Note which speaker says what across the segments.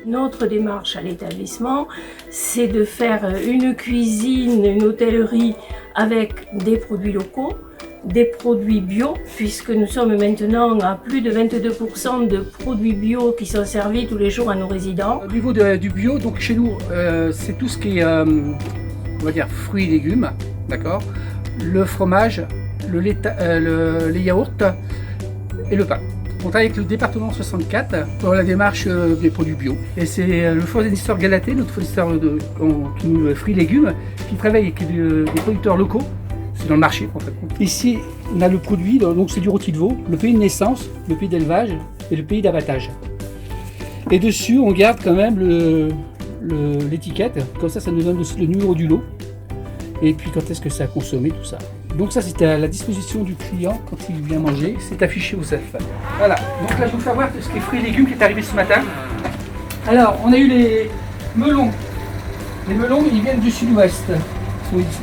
Speaker 1: Notre démarche à l'établissement, c'est de faire une cuisine, une hôtellerie avec des produits locaux, des produits bio, puisque nous sommes maintenant à plus de 22% de produits bio qui sont servis tous les jours à nos résidents.
Speaker 2: Au niveau du bio, donc chez nous, c'est tout ce qui est, on va dire, fruits et légumes, d'accord, le fromage, les yaourts et le pain. On travaille avec le département 64 pour la démarche des produits bio. Et c'est le fournisseur Galatée, notre fournisseur de fruits et légumes, qui travaille avec des producteurs locaux. C'est dans le marché en fait. Ici, on a le produit, donc c'est du rôti de veau, le pays de naissance, le pays d'élevage et le pays d'abattage. Et dessus, on garde quand même l'étiquette, comme ça nous donne aussi le numéro du lot. Et puis quand est-ce que c'est à consommer, tout ça. Donc ça, c'était à la disposition du client quand il vient manger, c'est affiché au CEF. Voilà, donc là je vais vous faire voir ce qui est fruits et légumes qui est arrivé ce matin. Alors, on a eu les melons. Les melons, ils viennent du sud-ouest. Ils sont ici.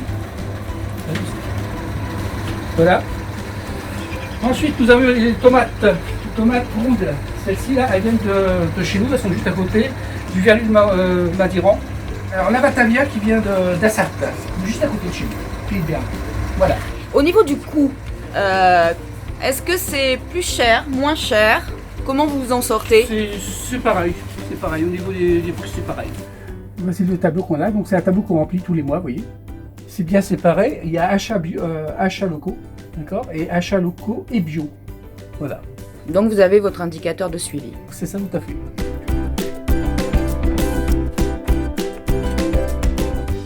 Speaker 2: Voilà. Ensuite, nous avons les tomates. Les tomates rondes. Celles-ci, là, elles viennent de chez nous. Elles sont juste à côté du verlu de Madiran. Alors, la Batavia qui vient d'Assat, juste à côté de chez nous. Pays de Berne. Voilà.
Speaker 3: Au niveau du coût, est-ce que c'est plus cher, moins cher? Comment vous vous en sortez?
Speaker 2: C'est pareil. C'est pareil. Au niveau des prix, c'est pareil. C'est le tableau qu'on a. Donc, c'est un tableau qu'on remplit tous les mois, vous voyez. C'est bien séparé, il y a achats locaux, d'accord, et achats locaux et bio. Voilà.
Speaker 3: Donc vous avez votre indicateur de suivi.
Speaker 2: C'est ça tout à fait.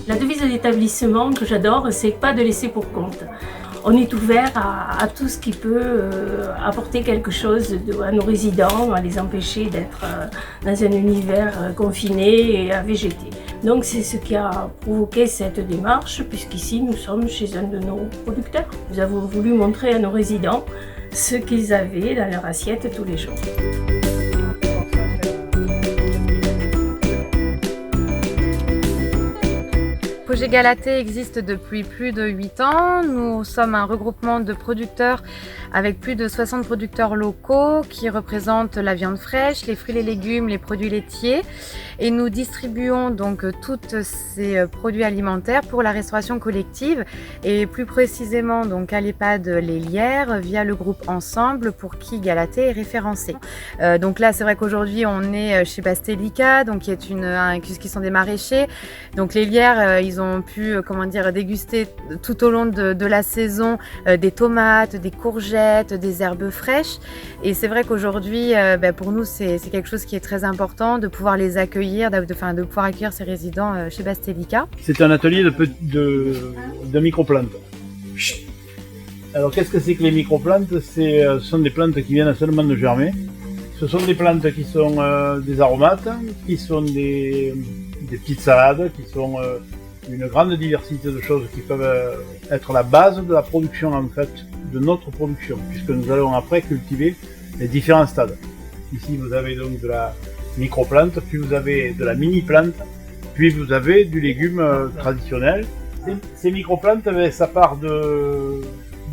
Speaker 1: La devise de l'établissement que j'adore, c'est pas de laisser pour compte. On est ouvert à tout ce qui peut apporter quelque chose à nos résidents, à les empêcher d'être dans un univers confiné et à végéter. Donc c'est ce qui a provoqué cette démarche, puisqu'ici nous sommes chez un de nos producteurs. Nous avons voulu montrer à nos résidents ce qu'ils avaient dans leur assiette tous les jours.
Speaker 4: Projet Galatée existe depuis plus de 8 ans. Nous sommes un regroupement de producteurs avec plus de 60 producteurs locaux qui représentent la viande fraîche, les fruits et les légumes, les produits laitiers. Et nous distribuons donc tous ces produits alimentaires pour la restauration collective et plus précisément donc à l'EHPAD Les Lières via le groupe Ensemble pour qui Galatée est référencé. Donc là, c'est vrai qu'aujourd'hui, on est chez Bastelica, donc qui sont des maraîchers. Donc les Lières, ils ont pu déguster tout au long de la saison des tomates, des courgettes, des herbes fraîches. Et c'est vrai qu'aujourd'hui, pour nous, c'est quelque chose qui est très important de pouvoir les accueillir, de pouvoir accueillir ces résidents chez Bastelica.
Speaker 5: C'est un atelier de microplantes. Alors qu'est-ce que c'est que les microplantes? Ce sont des plantes qui viennent seulement de germer. Ce sont des plantes qui sont des aromates, qui sont des petites salades, qui sont une grande diversité de choses qui peuvent être la base de la production en fait, de notre production, puisque nous allons après cultiver les différents stades. Ici vous avez donc de la microplante, puis vous avez de la mini-plante, puis vous avez du légume traditionnel. Ces microplantes, ça part de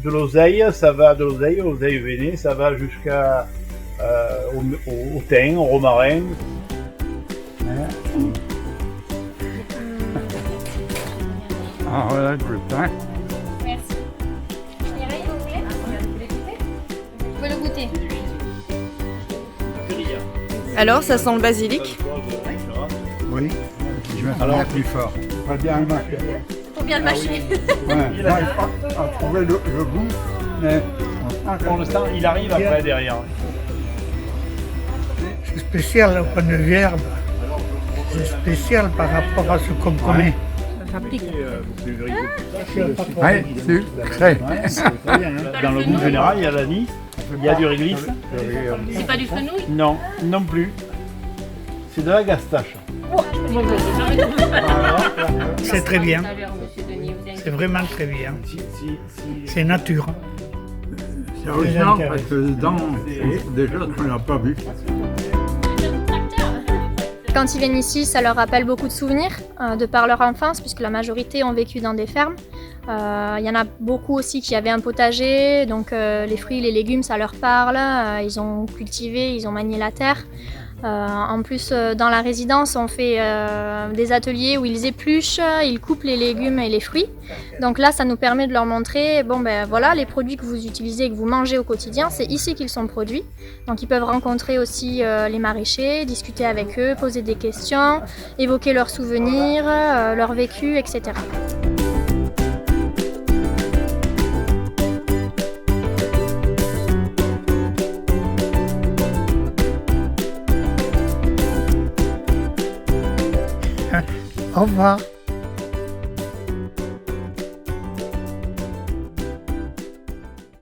Speaker 5: l'oseille, ça va de l'oseille veinée, ça va jusqu'à au thym, au romarin.
Speaker 2: Ah voilà le pain.
Speaker 6: Merci. Il y a rien, vous voulez? Vous pouvez le goûter.
Speaker 3: Alors, ça sent le basilic?
Speaker 7: Oui, je vais faire plus fort. Pas bien le mâcher.
Speaker 6: Faut bien le mâcher.
Speaker 7: Ouais, là, il faut trouver le goût, mais
Speaker 5: Pour l'instant, il arrive après derrière.
Speaker 7: c'est spécial au point de vue herbe. C'est spécial par rapport à ce qu'on connaît.
Speaker 5: Oui,
Speaker 7: Sucré.
Speaker 5: dans le goût général, il y a l'anis, il y a du réglisse.
Speaker 6: C'est pas du fenouil?
Speaker 5: Non, non plus. C'est de la gastache.
Speaker 7: C'est très bien. C'est vraiment très bien. C'est nature. C'est original parce que dedans, déjà, tu n'as pas vu.
Speaker 6: Quand ils viennent ici, ça leur rappelle beaucoup de souvenirs de par leur enfance, puisque la majorité ont vécu dans des fermes. Il y en a beaucoup aussi qui avaient un potager, donc les fruits, les légumes, ça leur parle. Ils ont cultivé, ils ont manié la terre. En plus, dans la résidence, on fait des ateliers où ils épluchent, ils coupent les légumes et les fruits. Donc là, ça nous permet de leur montrer, bon ben voilà, les produits que vous utilisez et que vous mangez au quotidien, c'est ici qu'ils sont produits. Donc ils peuvent rencontrer aussi les maraîchers, discuter avec eux, poser des questions, évoquer leurs souvenirs, leur vécu, etc.
Speaker 7: Au revoir.